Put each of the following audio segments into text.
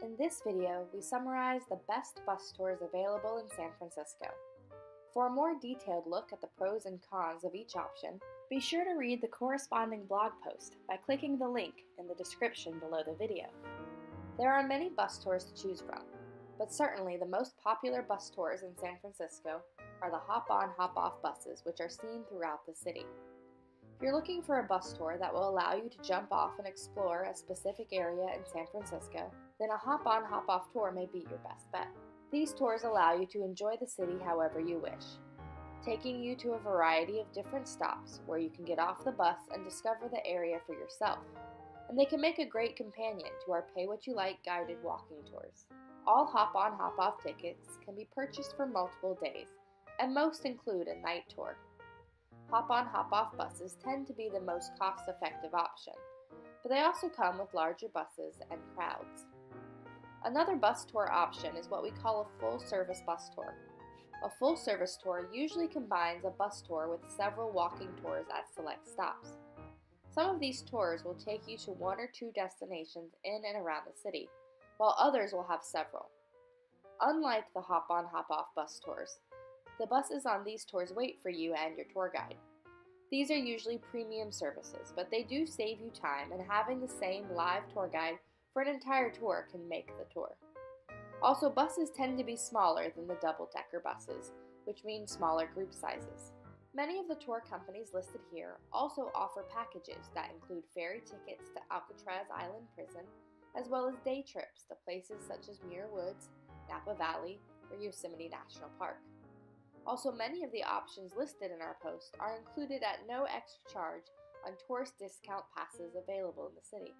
In this video, we summarize the best bus tours available in San Francisco. For a more detailed look at the pros and cons of each option, be sure to read the corresponding blog post by clicking the link in the description below the video. There are many bus tours to choose from, but certainly the most popular bus tours in San Francisco are the hop-on, hop-off buses, which are seen throughout the city. If you're looking for a bus tour that will allow you to jump off and explore a specific area in San Francisco, then a hop-on, hop-off tour may be your best bet. These tours allow you to enjoy the city however you wish, taking you to a variety of different stops where you can get off the bus and discover the area for yourself. And they can make a great companion to our pay-what-you-like guided walking tours. All hop-on, hop-off tickets can be purchased for multiple days, and most include a night tour. Hop-on, hop-off buses tend to be the most cost-effective option, but they also come with larger buses and crowds. Another bus tour option is what we call a full-service bus tour. A full-service tour usually combines a bus tour with several walking tours at select stops. Some of these tours will take you to one or two destinations in and around the city, while others will have several. Unlike the hop-on, hop-off bus tours, the buses on these tours wait for you and your tour guide. These are usually premium services, but they do save you time, and having the same live tour guide for an entire tour can make the tour. Also, buses tend to be smaller than the double-decker buses, which means smaller group sizes. Many of the tour companies listed here also offer packages that include ferry tickets to Alcatraz Island Prison, as well as day trips to places such as Muir Woods, Napa Valley, or Yosemite National Park. Also, many of the options listed in our post are included at no extra charge on tourist discount passes available in the city.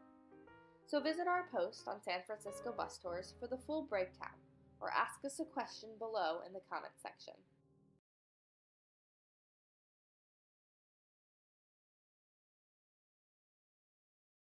So visit our post on San Francisco bus tours for the full breakdown, or ask us a question below in the comment section.